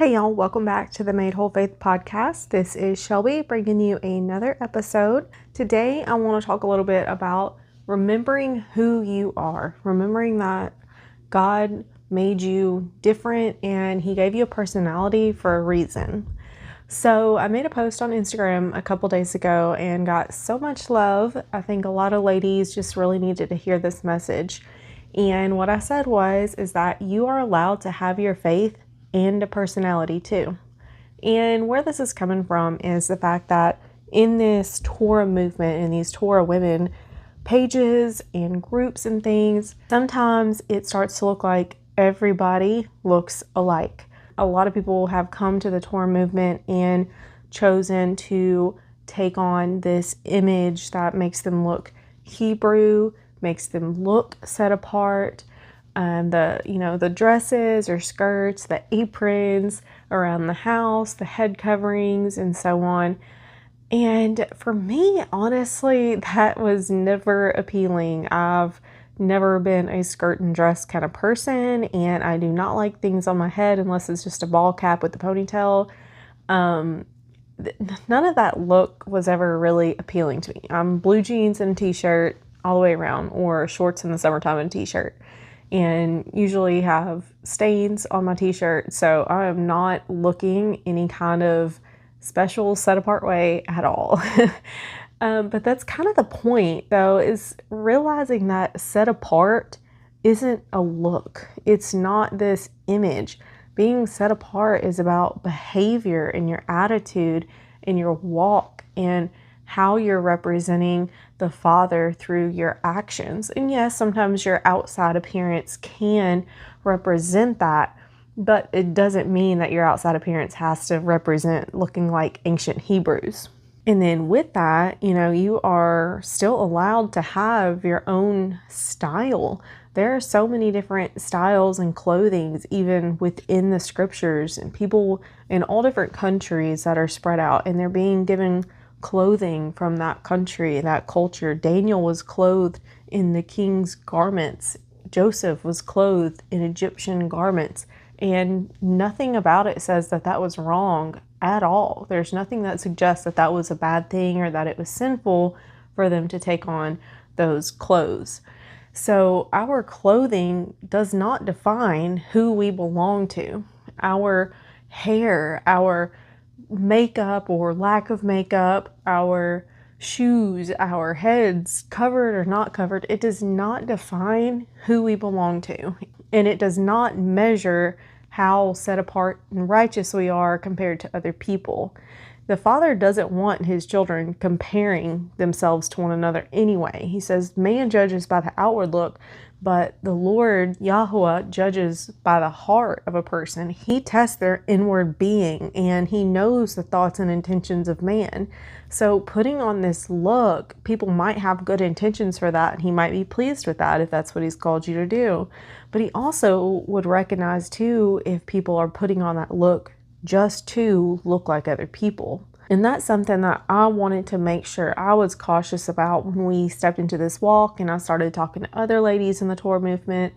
Hey y'all, welcome back to the Made Whole Faith podcast. This is Shelby bringing you another episode. Today I want to talk a little bit about remembering who you are, remembering that God made you different and He gave you a personality for a reason. So I made a post on Instagram a couple days ago and got so much love. I think a lot of ladies just really needed to hear this message. And what I said is that you are allowed to have your faith and a personality too. And where this is coming from is the fact that in this Torah movement and these Torah women pages and groups and things, sometimes it starts to look like everybody looks alike. A lot of people have come to the Torah movement and chosen to take on this image that makes them look Hebrew, makes them look set apart. The dresses or skirts, the aprons around the house, the head coverings, and so on. And for me, honestly, that was never appealing. I've never been a skirt and dress kind of person, and I do not like things on my head unless it's just a ball cap with a ponytail. None of that look was ever really appealing to me. I'm blue jeans and a t-shirt all the way around, or shorts in the summertime and a t-shirt, and usually have stains on my t-shirt, so I am not looking any kind of special set apart way at all. But that's kind of the point though, is realizing that set apart isn't a look. It's not this image. Being set apart is about behavior and your attitude and your walk and how you're representing the Father through your actions. And yes, sometimes your outside appearance can represent that, but it doesn't mean that your outside appearance has to represent looking like ancient Hebrews. And then with that, you are still allowed to have your own style. There are so many different styles and clothings, even within the scriptures, and people in all different countries that are spread out, and they're being given clothing from that country, that culture. Daniel was clothed in the king's garments. Joseph was clothed in Egyptian garments, and nothing about it says that that was wrong at all. There's nothing that suggests that that was a bad thing or that it was sinful for them to take on those clothes. So our clothing does not define who we belong to. Our hair, our makeup or lack of makeup, our shoes, our heads, covered or not covered, it does not define who we belong to. And it does not measure how set apart and righteous we are compared to other people. The Father doesn't want His children comparing themselves to one another anyway. He says, man judges by the outward look, but the Lord, Yahuwah, judges by the heart of a person. He tests their inward being, and He knows the thoughts and intentions of man. So putting on this look, people might have good intentions for that, and He might be pleased with that if that's what He's called you to do. But He also would recognize too if people are putting on that look just to look like other people. And that's something that I wanted to make sure I was cautious about when we stepped into this walk and I started talking to other ladies in the Torah movement,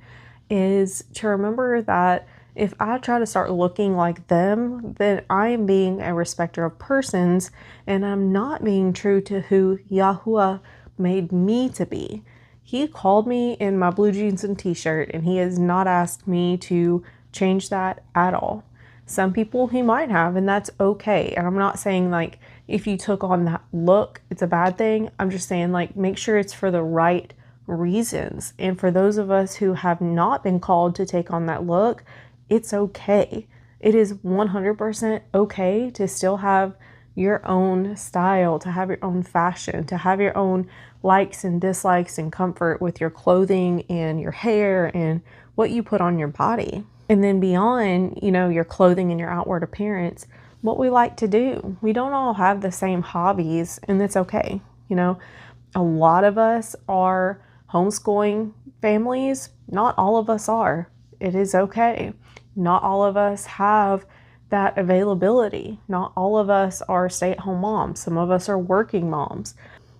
is to remember that if I try to start looking like them, then I am being a respecter of persons and I'm not being true to who Yahuwah made me to be. He called me in my blue jeans and t-shirt, and He has not asked me to change that at all. Some people He might have, and that's okay. And I'm not saying like if you took on that look, it's a bad thing. I'm just saying like make sure it's for the right reasons. And for those of us who have not been called to take on that look, it's okay. It is 100% okay to still have your own style, to have your own fashion, to have your own likes and dislikes and comfort with your clothing and your hair and what you put on your body. And then beyond, your clothing and your outward appearance, what we like to do. We don't all have the same hobbies, and that's okay. A lot of us are homeschooling families. Not all of us are. It is okay. Not all of us have that availability. Not all of us are stay-at-home moms. Some of us are working moms.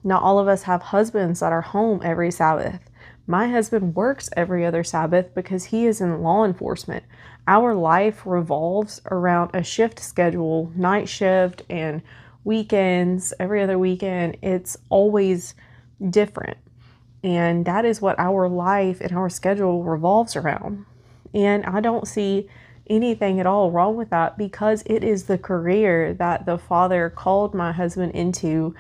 Not all of us have husbands that are home every Sabbath. My husband works every other Sabbath because he is in law enforcement. Our life revolves around a shift schedule, night shift and weekends, every other weekend. It's always different. And that is what our life and our schedule revolves around. And I don't see anything at all wrong with that because it is the career that the Father called my husband into,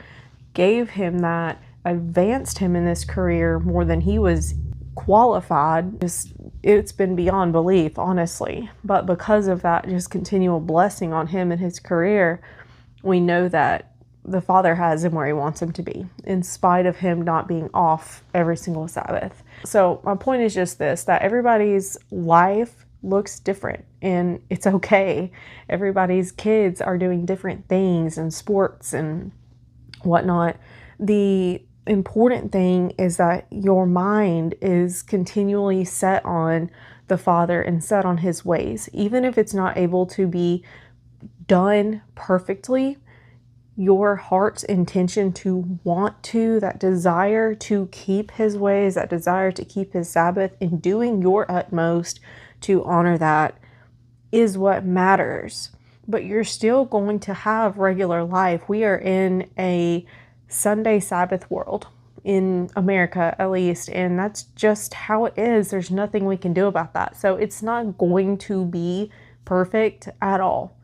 gave him that, advanced him in this career more than he was qualified. It's been beyond belief, honestly. But because of that just continual blessing on him and his career, we know that the Father has him where he wants him to be, in spite of him not being off every single Sabbath. So my point is just this, that everybody's life looks different and it's okay. Everybody's kids are doing different things and sports and whatnot. The important thing is that your mind is continually set on the Father and set on his ways. Even if it's not able to be done perfectly, your heart's intention to want to, that desire to keep his ways, that desire to keep his Sabbath, and doing your utmost to honor that is what matters. But you're still going to have regular life. We are in a Sunday Sabbath world, in America at least, and that's just how it is. There's nothing we can do about that. So it's not going to be perfect at all.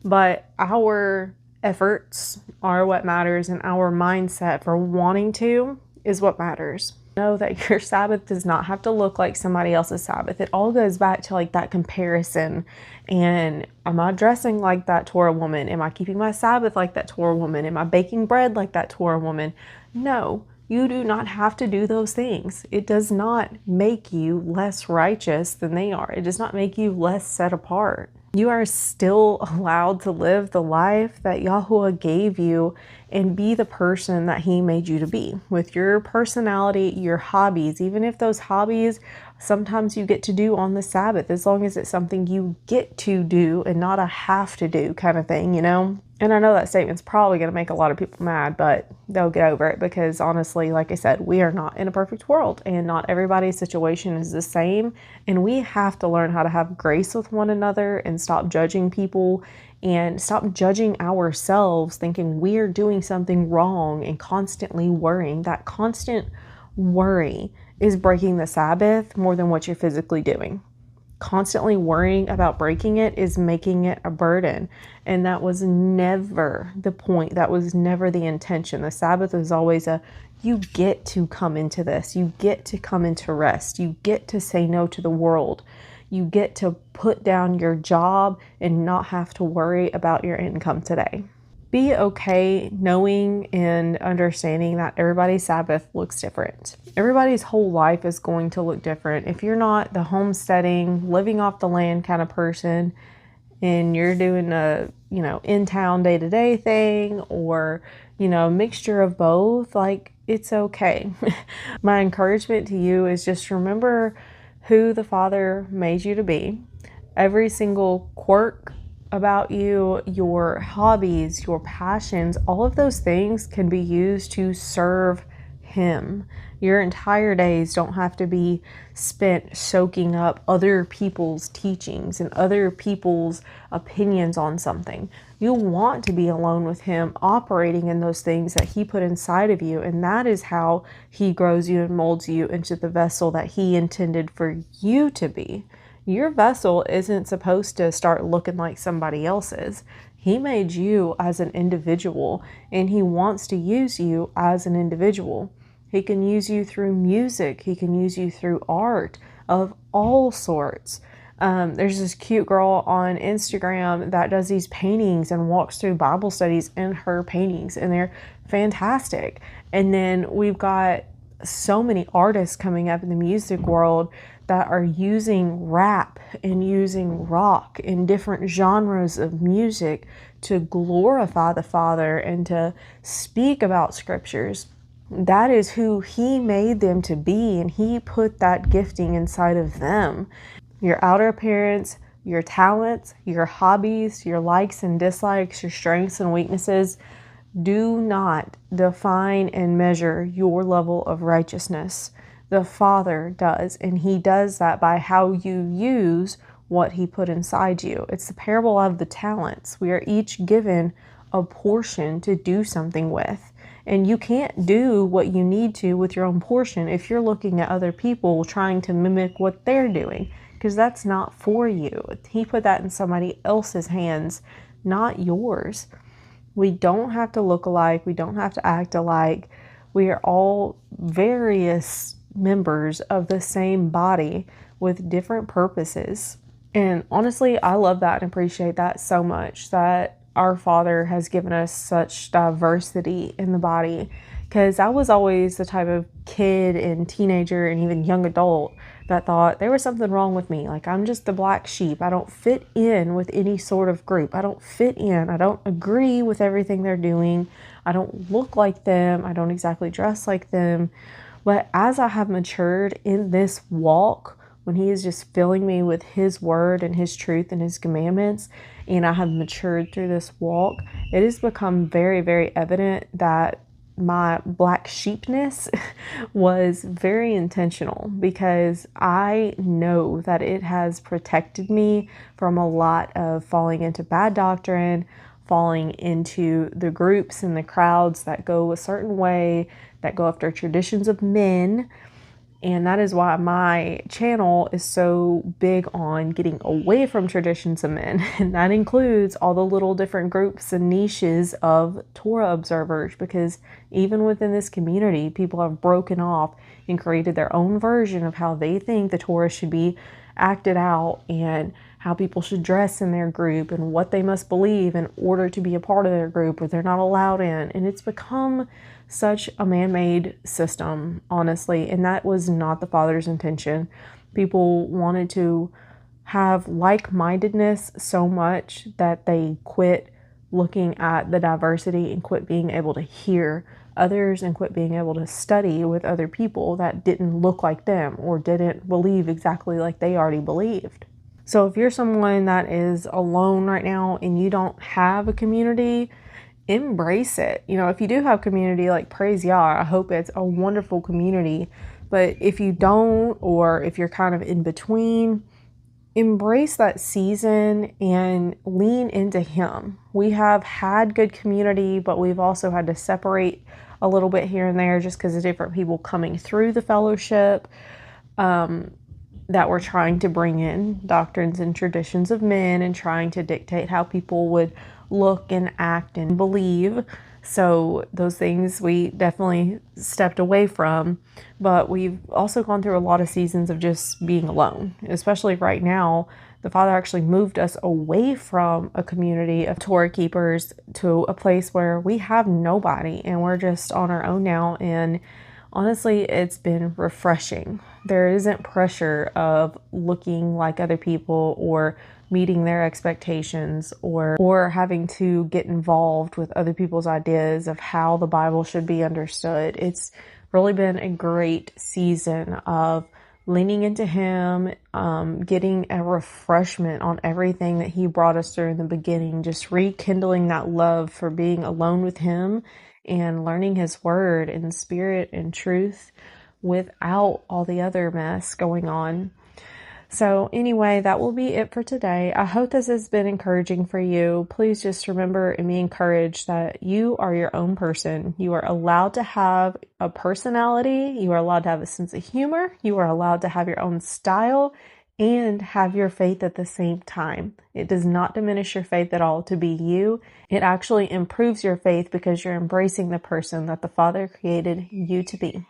But our efforts are what matters, and our mindset for wanting to is what matters. Know that your Sabbath does not have to look like somebody else's Sabbath. It all goes back to like that comparison. And am I dressing like that Torah woman? Am I keeping my Sabbath like that Torah woman? Am I baking bread like that Torah woman? No, you do not have to do those things. It does not make you less righteous than they are. It does not make you less set apart. You are still allowed to live the life that Yahuwah gave you and be the person that he made you to be, with your personality, your hobbies, even if those hobbies sometimes you get to do on the Sabbath, as long as it's something you get to do and not a have to do kind of thing, you know? And I know that statement's probably going to make a lot of people mad, but they'll get over it because honestly, like I said, we are not in a perfect world and not everybody's situation is the same. And we have to learn how to have grace with one another and stop judging people and stop judging ourselves, thinking we're doing something wrong and constantly worrying. That constant worry is breaking the Sabbath more than what you're physically doing. Constantly worrying about breaking it is making it a burden. And that was never the point. That was never the intention. The Sabbath was always you get to come into this. You get to come into rest. You get to say no to the world. You get to put down your job and not have to worry about your income today. Be okay knowing and understanding that everybody's Sabbath looks different. Everybody's whole life is going to look different. If you're not the homesteading, living off the land kind of person, and you're doing a, in town day-to-day thing, or, a mixture of both, like, it's okay. My encouragement to you is just remember who the Father made you to be. Every single quirk about you, your hobbies, your passions, all of those things can be used to serve him. Your entire days don't have to be spent soaking up other people's teachings and other people's opinions on something. You want to be alone with him, operating in those things that he put inside of you, and that is how he grows you and molds you into the vessel that he intended for you to be. Your vessel isn't supposed to start looking like somebody else's. He made you as an individual, and he wants to use you as an individual. He can use you through music. He can use you through art of all sorts. There's this cute girl on Instagram that does these paintings and walks through Bible studies in her paintings, and they're fantastic. And then we've got so many artists coming up in the music world that are using rap and using rock and different genres of music to glorify the Father and to speak about scriptures. That is who he made them to be, and he put that gifting inside of them. Your outer appearance, your talents, your hobbies, your likes and dislikes, your strengths and weaknesses do not define and measure your level of righteousness. The Father does, and He does that by how you use what He put inside you. It's the parable of the talents. We are each given a portion to do something with. And you can't do what you need to with your own portion if you're looking at other people trying to mimic what they're doing, because that's not for you. He put that in somebody else's hands, not yours. We don't have to look alike. We don't have to act alike. We are all various members of the same body with different purposes. And honestly, I love that and appreciate that so much, that our Father has given us such diversity in the body. Because I was always the type of kid and teenager and even young adult that thought there was something wrong with me. Like, I'm just the black sheep. I don't fit in with any sort of group. I don't fit in. I don't agree with everything they're doing. I don't look like them. I don't exactly dress like them. But as I have matured in this walk, when He is just filling me with His word and His truth and His commandments, and I have matured through this walk, it has become very, very evident that my black sheepness was very intentional, because I know that it has protected me from a lot of falling into bad doctrine, falling into the groups and the crowds that go a certain way, that go after traditions of men. And that is why my channel is so big on getting away from traditions of men. And that includes all the little different groups and niches of Torah observers, because even within this community, people have broken off and created their own version of how they think the Torah should be acted out, and how people should dress in their group, and what they must believe in order to be a part of their group, or they're not allowed in. And it's become such a man-made system, honestly, and that was not the Father's intention. People wanted to have like-mindedness so much that they quit looking at the diversity and quit being able to hear others and quit being able to study with other people that didn't look like them or didn't believe exactly like they already believed. So if you're someone that is alone right now and you don't have a community, embrace it. You know, if you do have community, like, praise Yah, I hope it's a wonderful community. But if you don't, or if you're kind of in between, embrace that season and lean into Him. We have had good community, but we've also had to separate a little bit here and there just because of different people coming through the fellowship, that we're trying to bring in doctrines and traditions of men and trying to dictate how people would look and act and believe. So those things we definitely stepped away from, but we've also gone through a lot of seasons of just being alone. Especially right now, the Father actually moved us away from a community of Torah keepers to a place where we have nobody and we're just on our own now. And honestly, it's been refreshing. There isn't pressure of looking like other people or meeting their expectations or having to get involved with other people's ideas of how the Bible should be understood. It's really been a great season of leaning into Him, getting a refreshment on everything that He brought us through in the beginning, just rekindling that love for being alone with Him and learning His word in spirit and truth without all the other mess going on. So anyway, that will be it for today. I hope this has been encouraging for you. Please just remember and be encouraged that you are your own person. You are allowed to have a personality. You are allowed to have a sense of humor. You are allowed to have your own style and have your faith at the same time. It does not diminish your faith at all to be you. It actually improves your faith because you're embracing the person that the Father created you to be.